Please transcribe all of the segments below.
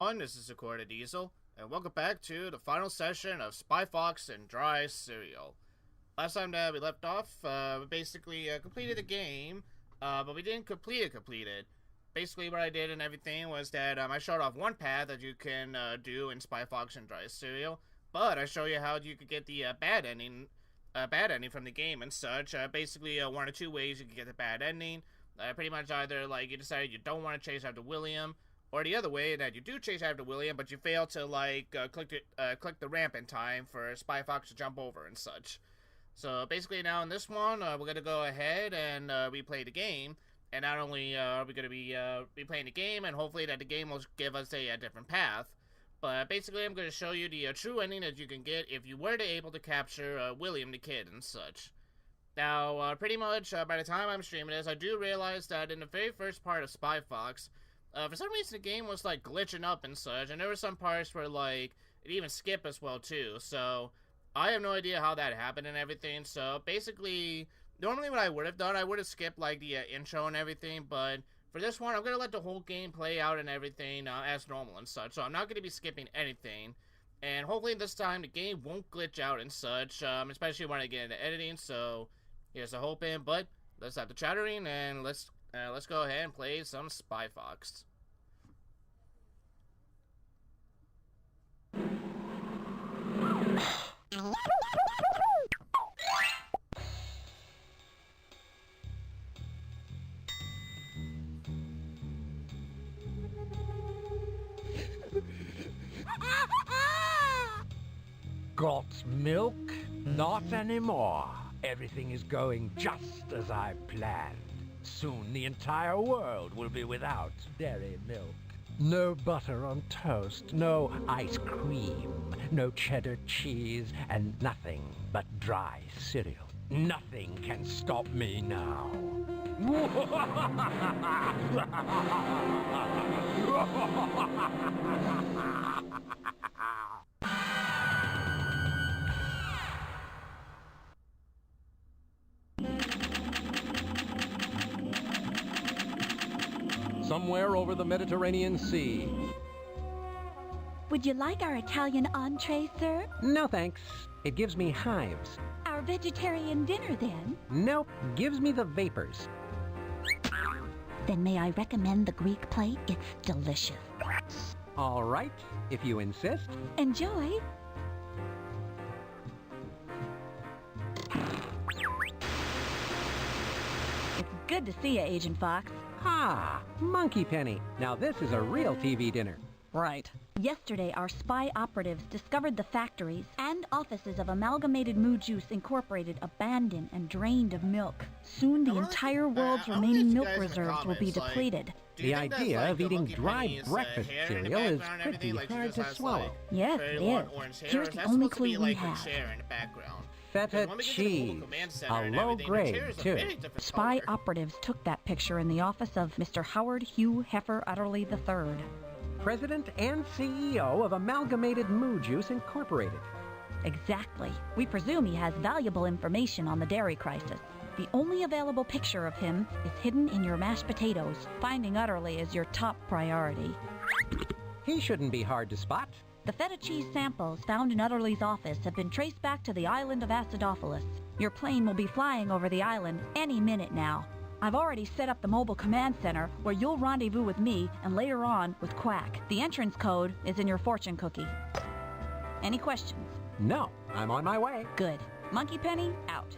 This is G.O.A.T Diesel, and welcome back to the final session of Spy Fox and Dry Cereal. Last time that we left off, we basically completed the game, but we didn't complete it. Basically what I did and everything was that I showed off one path that you can do in Spy Fox and Dry Cereal, but I show you how you could get the bad ending from the game and such. Basically, one or two ways you can get the bad ending. Pretty much either like you decided you don't want to chase after William, or the other way that you do chase after William, but you fail to click the ramp in time for Spy Fox to jump over and such. So basically, now in this one, we're gonna go ahead and replay the game. And not only are we gonna be replaying the game, and hopefully that the game will give us a different path, but basically I'm gonna show you the true ending that you can get if you were able to capture William the Kid and such. Now, pretty much by the time I'm streaming this, I do realize that in the very first part of Spy Fox, for some reason the game was like glitching up and such, and there were some parts where like it even skipped as well too. So I have no idea how that happened and everything. So basically, normally what I would have done, I would have skipped like the intro and everything. But for this one, I'm gonna let the whole game play out and everything as normal and such. So I'm not gonna be skipping anything. And hopefully this time the game won't glitch out and such, especially when I get into editing. So here's the hoping. But let's stop the chattering and let's go ahead and play some Spy Fox. Got milk? Not anymore. Everything is going just as I planned. Soon the entire world will be without dairy milk. No butter on toast, no ice cream, no cheddar cheese, and nothing but dry cereal. Nothing can stop me now. Somewhere over the Mediterranean Sea. Would you like our Italian entree, sir? No thanks. It gives me hives. Our vegetarian dinner, then? Nope, gives me the vapors. Then may I recommend the Greek plate? It's delicious. All right, if you insist. Enjoy. It's good to see you, Agent Fox. Ah, Monkey Penny. Now this is a real TV dinner. Right. Yesterday, our spy operatives discovered the factories and offices of Amalgamated Moo Juice Incorporated abandoned and drained of milk. Soon, the entire world's remaining milk reserves will be depleted. The idea of eating dry breakfast cereal is pretty hard to swallow. Yes, it is. Here's the only clue we have. Feta cheese. A low grade, too. Spy operatives took that picture in the office of Mr. Howard Hugh Heifer Utterly III. President and CEO of Amalgamated Moo Juice Incorporated. Exactly. We presume he has valuable information on the dairy crisis. The only available picture of him is hidden in your mashed potatoes. Finding Utterly is your top priority. He shouldn't be hard to spot. The feta cheese samples found in Utterly's office have been traced back to the island of Acidophilus. Your plane will be flying over the island any minute now. I've already set up the mobile command center where you'll rendezvous with me and later on with Quack. The entrance code is in your fortune cookie. Any questions? No, I'm on my way. Good. Monkey Penny, out.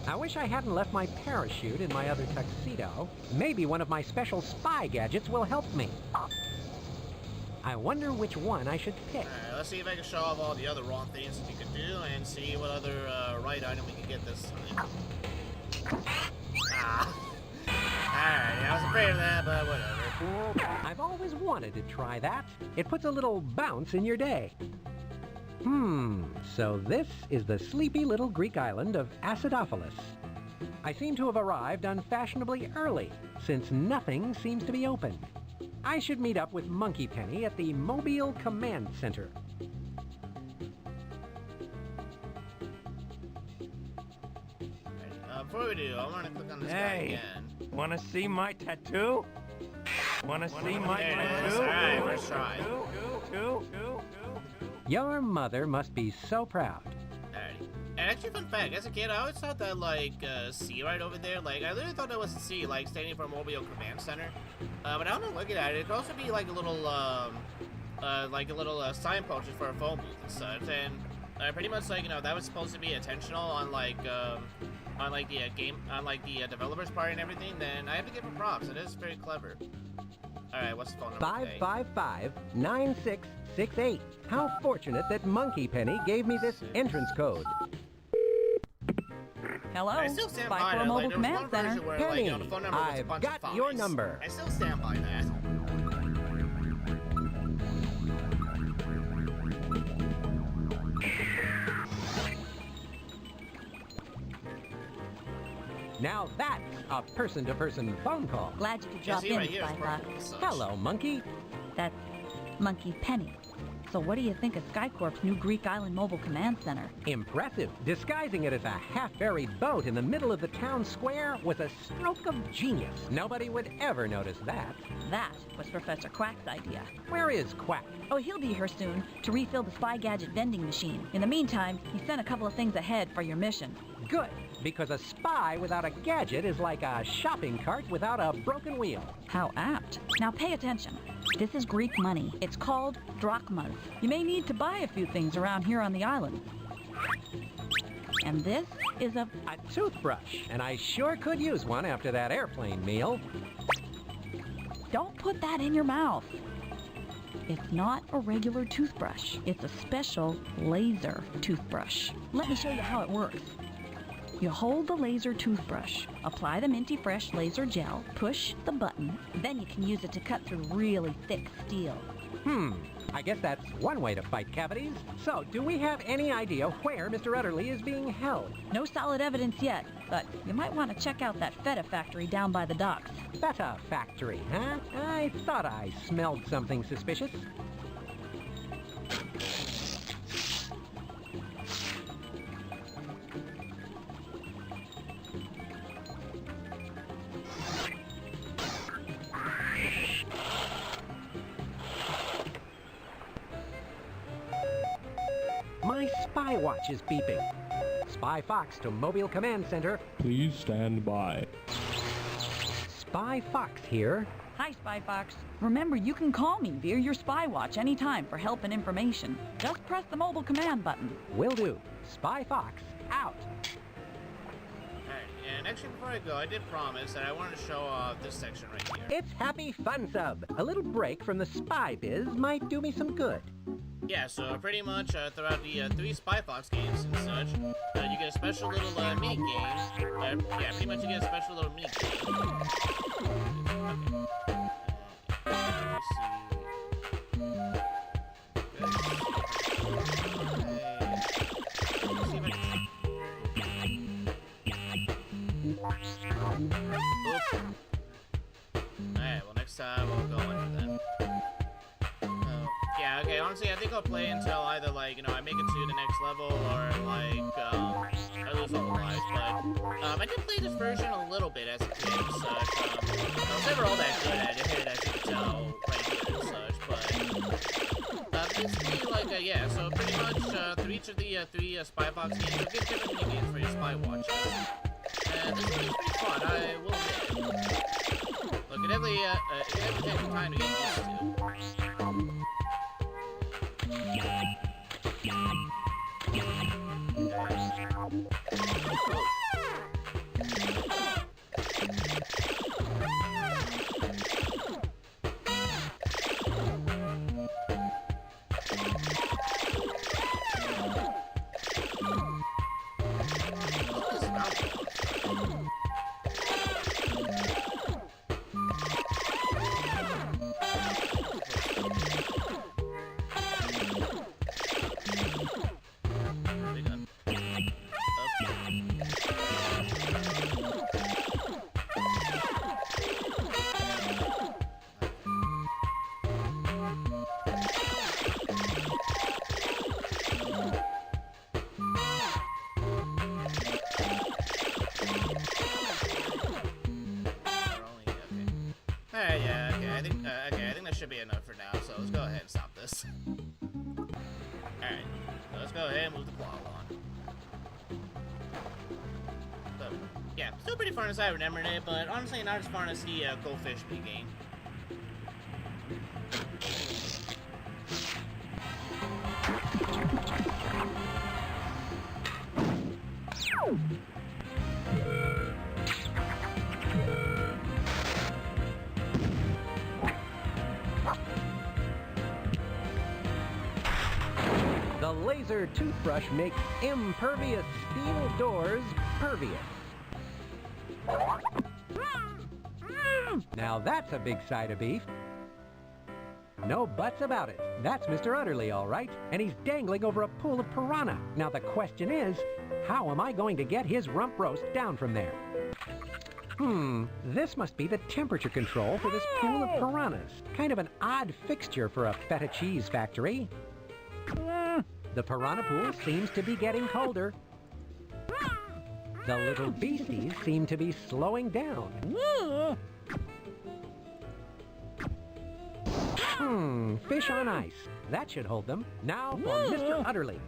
I wish I hadn't left my parachute in my other tuxedo. Maybe one of my special spy gadgets will help me. I wonder which one I should pick. Alright, let's see if I can show off all the other wrong things that you can do and see what other right item we can get this time. Ah. Alright, I was afraid of that, but whatever. I've always wanted to try that. It puts a little bounce in your day. So this is the sleepy little Greek island of Acidophilus. I seem to have arrived unfashionably early, since nothing seems to be open. I should meet up with Monkey Penny at the Mobile Command Center. Before we do, I want to click on this guy Hey, again. wanna see my tattoo? Wanna see my There it tattoo? is. Alright, first try. Your mother must be so proud. Alrighty. And actually, fun fact, as a kid, I always thought that, like, C right over there, like, I literally thought that was a C, like, standing for Mobile Command Center. But I don't know, looking at it, it could also be, like, a little, signpost for a phone booth and such. And pretty much, like, you know, that was supposed to be intentional on, like, the developer's part and everything. Then I have to give him props. It is very clever. Alright, what's the phone number? 555-9668. How fortunate that Monkey Penny gave me this entrance code. Hello, I still stand by Spy for that. a Mobile Like, there was Command one Center. version where, like, you know, the phone number was a I've bunch got of your fives. number. I still stand by that. Now that's a person-to-person phone call. Glad you could Yeah, drop see, in, right here is Spy perfect Fox. as such. Hello, Monkey. That's Monkey Penny. So what do you think of SkyCorp's new Greek Island Mobile Command Center? Impressive. Disguising it as a half-buried boat in the middle of the town square was a stroke of genius. Nobody would ever notice that. That was Professor Quack's idea. Where is Quack? Oh, he'll be here soon to refill the spy gadget vending machine. In the meantime, he sent a couple of things ahead for your mission. Good, because a spy without a gadget is like a shopping cart without a broken wheel. How apt. Now pay attention. This is Greek money. It's called drachmas. You may need to buy a few things around here on the island. And this is a... A toothbrush, and I sure could use one after that airplane meal. Don't put that in your mouth. It's not a regular toothbrush. It's a special laser toothbrush. Let me show you how it works. You hold the laser toothbrush, apply the Minty Fresh laser gel, push the button, then you can use it to cut through really thick steel. I guess that's one way to fight cavities. So, do we have any idea where Mr. Utterly is being held? No solid evidence yet, but you might want to check out that feta factory down by the docks. Feta factory, huh? I thought I smelled something suspicious. My spy watch is beeping. Spy Fox to Mobile Command Center. Please stand by. Spy Fox here. Hi, Spy Fox. Remember, you can call me via your spy watch anytime for help and information. Just press the mobile command button. Will do. Spy Fox, out. Alright, and actually before I go, I did promise that I wanted to show off this section right here. It's Happy Fun Sub. A little break from the spy biz might do me some good. Yeah, so pretty much throughout the 3 Spy Fox games and such, you get a special little mini game. Yeah, pretty much you get a special little mini game. Let's see if I can... Alright, well next time we'll go into that. Yeah, okay, honestly, I think I'll play until either, like, you know, I make it to the next level or, like, I lose all the lives, but, I did play this version a little bit as a kid and such, I was never all that good at it, as you can tell right here and such, but, basically, like, yeah, so pretty much, through each of the 3 Spy Fox games, you'll get different mini games for your spy watches, and this one is pretty fun, I will admit. Look, it definitely takes some time to get used to. now, so let's go ahead and stop this. Alright, so let's go ahead and move the plot along. So, yeah, still pretty fun as I remembered it, but honestly not as fun as the Goldfish Bee game. The laser toothbrush makes impervious steel doors pervious. Now that's a big side of beef. No buts about it. That's Mr. Utterly, all right. And he's dangling over a pool of piranha. Now the question is, how am I going to get his rump roast down from there? This must be the temperature control for this pool of piranhas. Kind of an odd fixture for a feta cheese factory. The piranha pool seems to be getting colder. The little beasties seem to be slowing down. Fish on ice. That should hold them. Now for Mr. Utterly.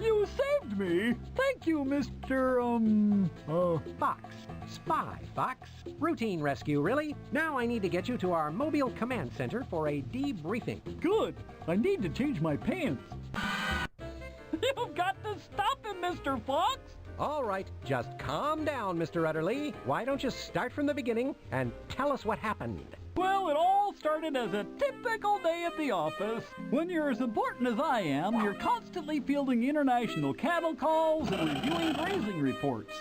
You saved me! Thank you, Mr. Fox. Spy, Fox. Routine rescue, really. Now I need to get you to our mobile command center for a debriefing. Good. I need to change my pants. You've got to stop him, Mr. Fox! All right, just calm down, Mr. Utterly. Why don't you start from the beginning and tell us what happened? Well, it all started as a typical day at the office. When you're as important as I am, you're constantly fielding international cattle calls and reviewing grazing reports.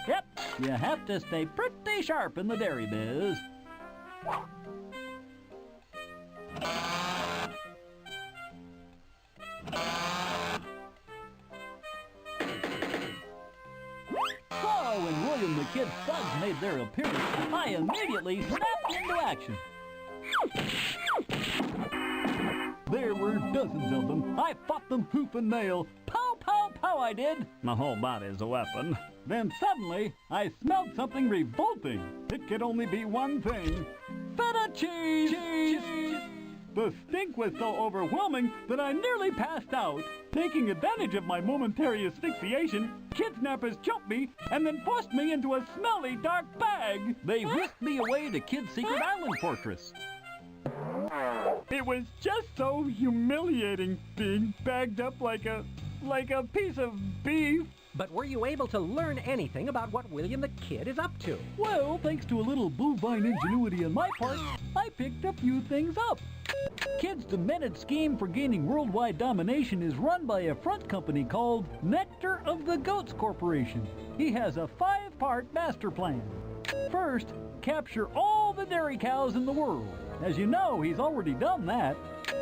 Yep, you have to stay pretty sharp in the dairy biz. So, when William the Kid Thugs made their appearance, I immediately snapped into action. There were dozens of them. I fought them hoof and nail. Pow, pow, pow, I did. My whole body's a weapon. Then suddenly, I smelled something revolting. It could only be one thing. Feta cheese! The stink was so overwhelming that I nearly passed out. Taking advantage of my momentary asphyxiation, kidnappers jumped me and then forced me into a smelly, dark bag. They whisked me away to Kid's secret island fortress. It was just so humiliating being bagged up like a piece of beef. But were you able to learn anything about what William the Kid is up to? Well, thanks to a little bovine ingenuity on my part, I picked a few things up. Kid's demented scheme for gaining worldwide domination is run by a front company called Nectar of the Goats Corporation. He has a 5-part master plan. First, capture all the dairy cows in the world. As you know, he's already done that.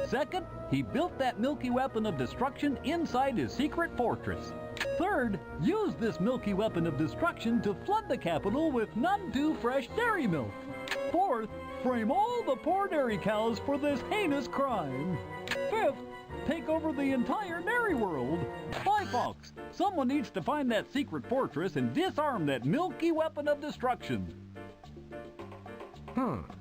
Second, he built that milky weapon of destruction inside his secret fortress. Third, use this milky weapon of destruction to flood the capital with none too fresh dairy milk. Fourth, frame all the poor dairy cows for this heinous crime. Fifth, take over the entire dairy world. Spy Fox, someone needs to find that secret fortress and disarm that milky weapon of destruction.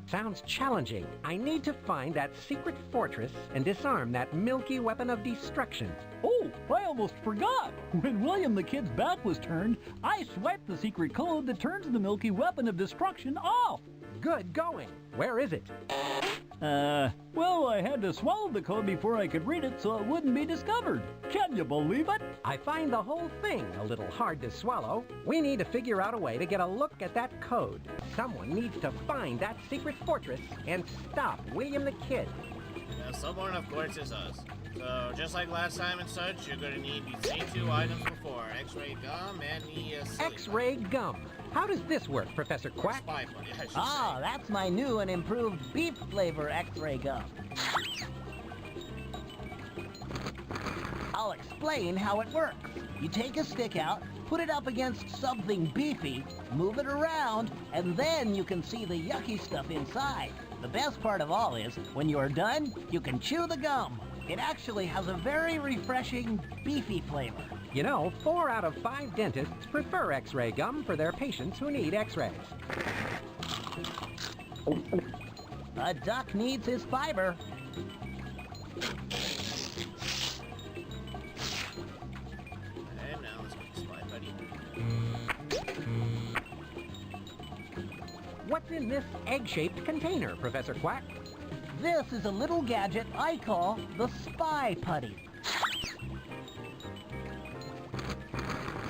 Sounds challenging. I need to find that secret fortress and disarm that milky weapon of destruction. Oh, I almost forgot. When William the Kid's back was turned, I swiped the secret code that turns the milky weapon of destruction off. Good going. Where is it? Well, I had to swallow the code before I could read it so it wouldn't be discovered. Can you believe it? I find the whole thing a little hard to swallow. We need to figure out a way to get a look at that code. Someone needs to find that secret fortress and stop William the Kid. Now, someone, of course, is us. So, just like last time and such, you're going to need these same 2 items before. X-ray gum and the X-ray gum. How does this work, Professor Quack? Spy buddy, I should Ah, say. that's my new and improved beef flavor X-ray gum. I'll explain how it works. You take a stick out, put it up against something beefy, move it around, and then you can see the yucky stuff inside. The best part of all is, when you're done, you can chew the gum. It actually has a very refreshing, beefy flavor. You know, 4 out of 5 dentists prefer X-ray gum for their patients who need X-rays. A duck needs his fiber. And now let's get this Spy Buddy. What's in this egg-shaped container, Professor Quack? This is a little gadget I call the Spy Putty.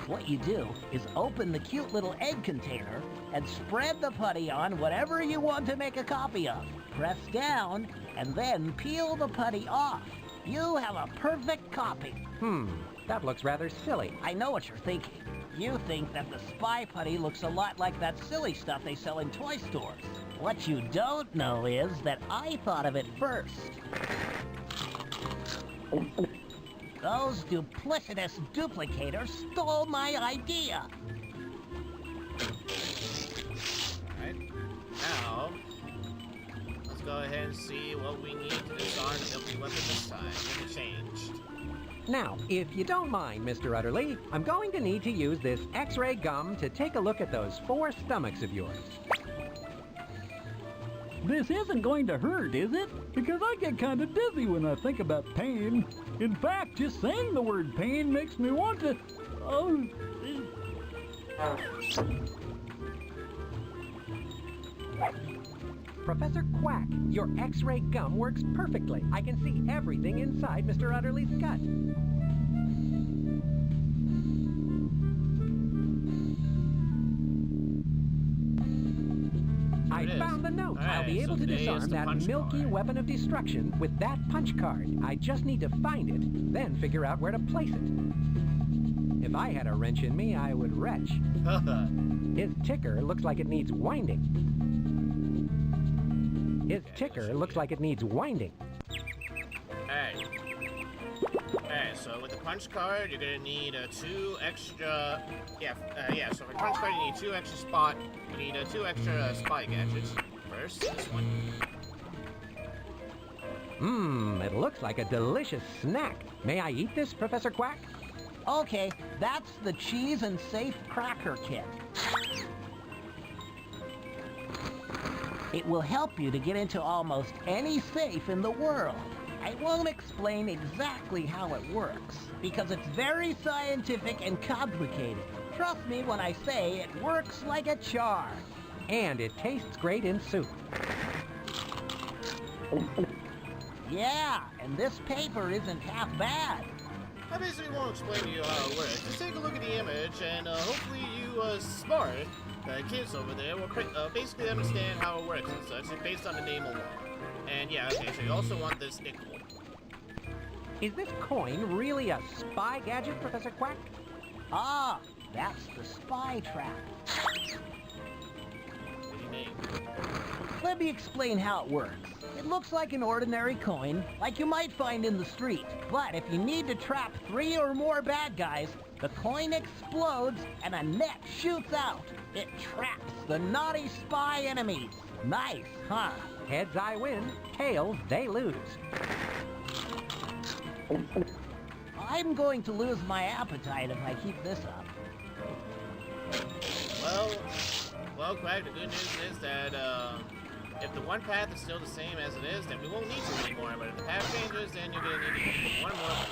What you do is open the cute little egg container and spread the putty on whatever you want to make a copy of. Press down and then peel the putty off. You have a perfect copy. That looks rather silly. I know what you're thinking. You think that the Spy Putty looks a lot like that silly stuff they sell in toy stores. What you don't know is that I thought of it first. Those duplicitous duplicators stole my idea. Alright. Now, let's go ahead and see what we need to disarm the milky weapon this time. If it changed. Now, if you don't mind, Mr. Utterly, I'm going to need to use this X-ray gum to take a look at those 4 stomachs of yours. This isn't going to hurt, is it? Because I get kind of dizzy when I think about pain. In fact, just saying the word pain makes me want to... Oh... Professor Quack, your X-ray gum works perfectly. I can see everything inside Mr. Utterly's gut. I found the note. All right, I'll be able to today is disarm the that punch milky card. weapon of destruction with that punch card. I just need to find it, then figure out where to place it. If I had a wrench in me, I would retch. His ticker looks like it needs winding. His ticker looks like it needs winding. Alright. Alright, so with the punch card, you're gonna need 2 extra... so for the punch card, you need 2 extra spot. You need 2 extra spy gadgets. First, this one. It looks like a delicious snack. May I eat this, Professor Quack? Okay, that's the Cheese and Safe Cracker Kit. It will help you to get into almost any safe in the world. I won't explain exactly how it works, because it's very scientific and complicated. Trust me when I say it works like a charm. And it tastes great in soup. Yeah, and this paper isn't half bad. I basically won't explain to you how it works. Just take a look at the image, and hopefully you smart kids over there will basically understand how it works and such, based on the name alone. And yeah, okay, so you also want this nickel. Is this coin really a spy gadget, Professor Quack? Ah, that's the spy trap. What do you mean? Let me explain how it works. It looks like an ordinary coin, like you might find in the street. But if you need to trap 3 or more bad guys, the coin explodes and a net shoots out. It traps the naughty spy enemies. Nice, huh? Heads I win, tails they lose. I'm going to lose my appetite if I keep this up. Well, Quack, the good news is that if the one path is still the same as it is, then we won't need to anymore. But if the path changes, then you're gonna need one more.